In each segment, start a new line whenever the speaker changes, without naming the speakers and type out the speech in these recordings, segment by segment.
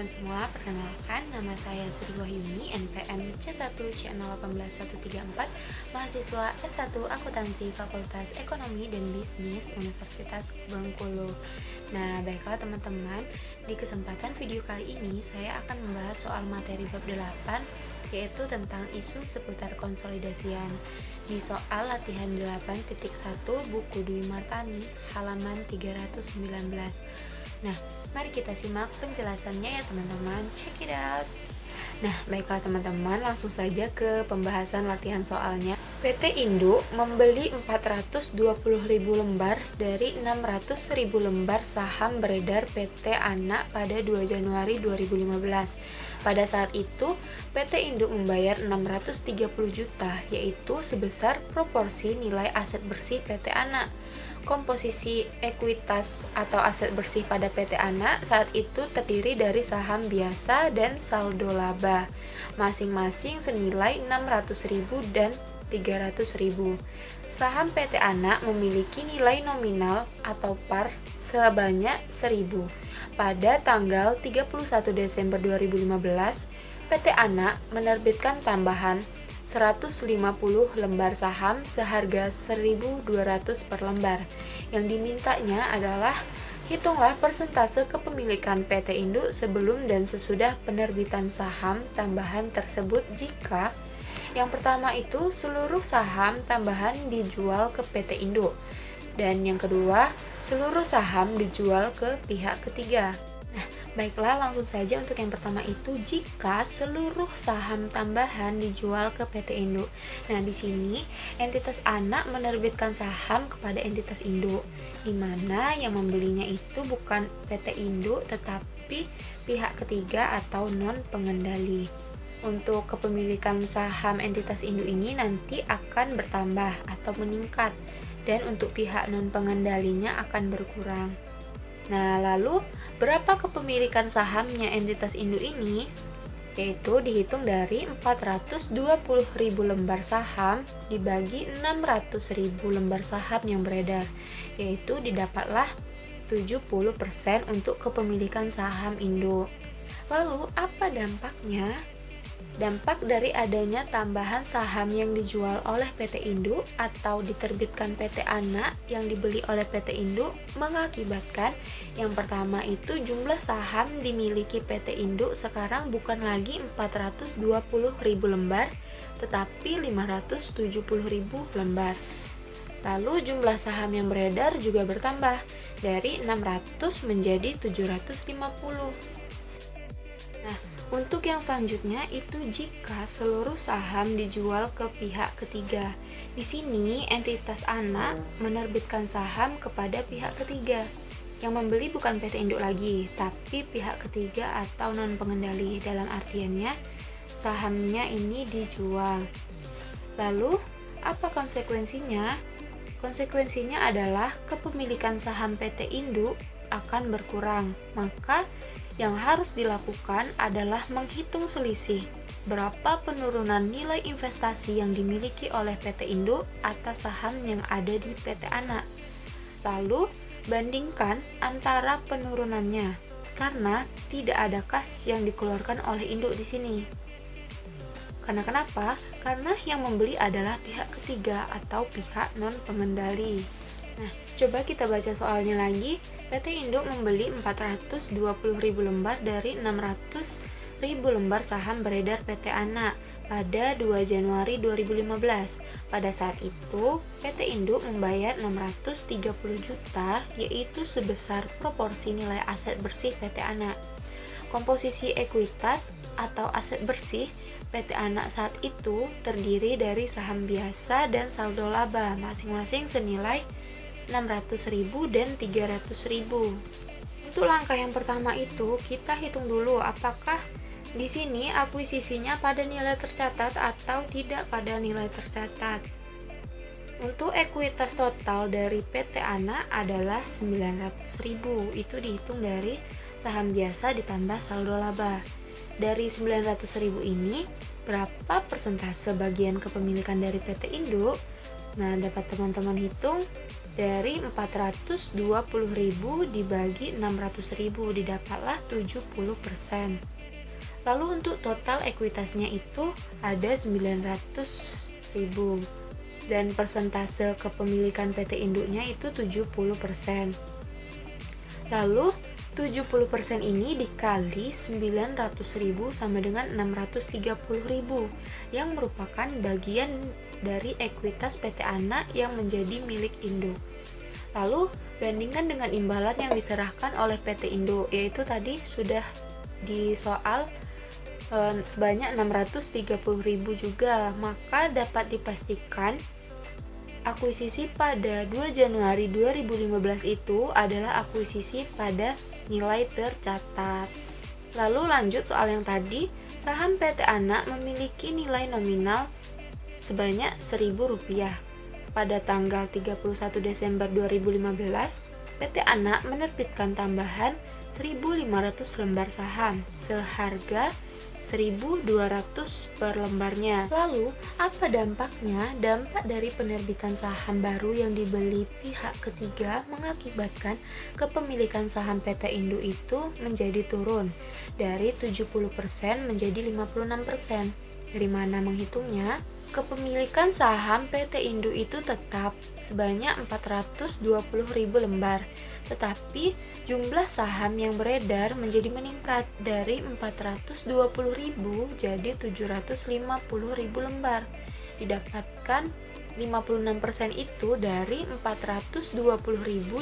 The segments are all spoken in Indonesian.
teman-teman semua, perkenalkan nama saya Sri Wahyuni, NPM C1C0181134, mahasiswa S1 Akuntansi Fakultas Ekonomi dan Bisnis Universitas Bengkulu. Nah, baiklah teman-teman, di kesempatan video kali ini saya akan membahas soal materi bab 8, yaitu tentang isu seputar konsolidasian. Di soal latihan 8.1 buku Dwi Martani, halaman 319. Nah, mari kita simak penjelasannya ya teman-teman. Check it out. Nah, baiklah teman-teman, langsung saja ke pembahasan latihan soalnya. PT Induk membeli 420.000 lembar dari 600.000 lembar saham beredar PT Anak pada 2 Januari 2015. Pada saat itu, PT Induk membayar 630 juta, yaitu sebesar proporsi nilai aset bersih PT Anak. Komposisi ekuitas atau aset bersih pada PT Anak saat itu terdiri dari saham biasa dan saldo laba, masing-masing senilai 600.000 dan 300.000. Saham PT Anak memiliki nilai nominal atau par sebanyak 1.000. Pada tanggal 31 Desember 2015, PT Anak menerbitkan tambahan 150 lembar saham seharga 1.200 per lembar. Yang dimintanya adalah hitunglah persentase kepemilikan PT Induk sebelum dan sesudah penerbitan saham tambahan tersebut jika yang pertama itu seluruh saham tambahan dijual ke PT Induk dan yang kedua seluruh saham dijual ke pihak ketiga. Nah, baiklah langsung saja untuk yang pertama itu jika seluruh saham tambahan dijual ke PT Induk. Nah, di sini entitas anak menerbitkan saham kepada entitas induk, di mana yang membelinya itu bukan PT Induk tetapi pihak ketiga atau non pengendali. Untuk kepemilikan saham entitas induk ini nanti akan bertambah atau meningkat dan untuk pihak non pengendalinya akan berkurang. Nah, lalu berapa kepemilikan sahamnya entitas induk ini? Yaitu dihitung dari 420.000 lembar saham dibagi 600.000 lembar saham yang beredar, yaitu didapatlah 70% untuk kepemilikan saham induk. Lalu apa dampaknya? Dampak dari adanya tambahan saham yang dijual oleh PT Induk atau diterbitkan PT Anak yang dibeli oleh PT Induk mengakibatkan yang pertama itu jumlah saham dimiliki PT Induk sekarang bukan lagi 420.000 lembar tetapi 570.000 lembar. Lalu jumlah saham yang beredar juga bertambah dari 600 menjadi 750. Nah, untuk yang selanjutnya itu jika seluruh saham dijual ke pihak ketiga. Di sini entitas anak menerbitkan saham kepada pihak ketiga. Yang membeli bukan PT Induk lagi, tapi pihak ketiga atau non pengendali. Dalam artiannya sahamnya ini dijual. Lalu, apa konsekuensinya? Konsekuensinya adalah kepemilikan saham PT Induk akan berkurang. Maka yang harus dilakukan adalah menghitung selisih berapa penurunan nilai investasi yang dimiliki oleh PT Induk atas saham yang ada di PT Anak. Lalu, bandingkan antara penurunannya karena tidak ada kas yang dikeluarkan oleh induk di sini. Karena kenapa? Karena yang membeli adalah pihak ketiga atau pihak non pengendali. Nah, coba kita baca soalnya lagi. PT Induk membeli 420.000 lembar dari 600.000 lembar saham beredar PT Anak pada 2 Januari 2015. Pada saat itu, PT Induk membayar 630 juta, yaitu sebesar proporsi nilai aset bersih PT Anak. Komposisi ekuitas atau aset bersih PT Anak saat itu terdiri dari saham biasa dan saldo laba, masing-masing senilai 600.000 dan 300.000. Untuk langkah yang pertama itu kita hitung dulu apakah di sini akuisisinya pada nilai tercatat atau tidak pada nilai tercatat. Untuk ekuitas total dari PT Anak adalah 900.000. Itu dihitung dari saham biasa ditambah saldo laba. Dari 900.000 ini berapa persentase bagian kepemilikan dari PT Induk? Nah, dapat teman-teman hitung Dari 420.000 dibagi 600.000 didapatlah 70%. Lalu untuk total ekuitasnya itu ada 900.000 dan persentase kepemilikan PT induknya itu 70%. Lalu 70% ini dikali 900.000 sama dengan 630.000 yang merupakan bagian dari ekuitas PT Anak yang menjadi milik induk. Lalu bandingkan dengan imbalan yang diserahkan oleh PT induk, yaitu tadi sudah di soal sebanyak 630.000 juga, maka dapat dipastikan akuisisi pada 2 Januari 2015 itu adalah akuisisi pada nilai tercatat. Lalu lanjut soal yang tadi, saham PT Anak memiliki nilai nominal sebanyak Rp1.000. Pada tanggal 31 Desember 2015, PT Anak menerbitkan tambahan 1.500 lembar saham seharga 1.200 per lembarnya. Lalu, apa dampaknya? Dampak dari penerbitan saham baru yang dibeli pihak ketiga mengakibatkan kepemilikan saham PT Induk itu menjadi turun dari 70% menjadi 56%. Dari mana menghitungnya? Kepemilikan saham PT Induk itu tetap sebanyak 420.000 lembar, tetapi jumlah saham yang beredar menjadi meningkat dari 420.000 jadi 750.000 lembar. Didapatkan 56% itu dari 420.000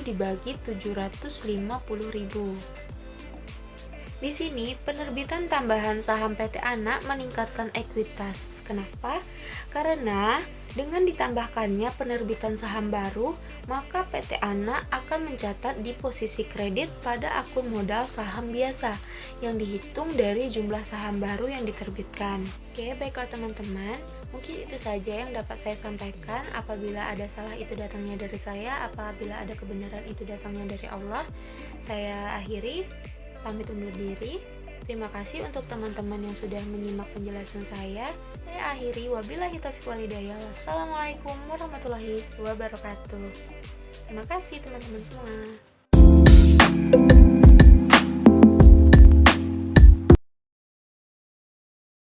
dibagi 750.000. Di sini, penerbitan tambahan saham PT Anak meningkatkan ekuitas. Kenapa? Karena dengan ditambahkannya penerbitan saham baru, maka PT Anak akan mencatat di posisi kredit pada akun modal saham biasa yang dihitung dari jumlah saham baru yang diterbitkan. Oke, baiklah teman-teman, mungkin itu saja yang dapat saya sampaikan. Apabila ada salah itu datangnya dari saya, apabila ada kebenaran itu datangnya dari Allah. Saya akhiri, pamit undur diri. Terima kasih untuk teman-teman yang sudah menyimak penjelasan saya. Saya akhiri, wabillahi taufiq wal hidayah. Wassalamualaikum warahmatullahi wabarakatuh. Terima kasih teman-teman semua.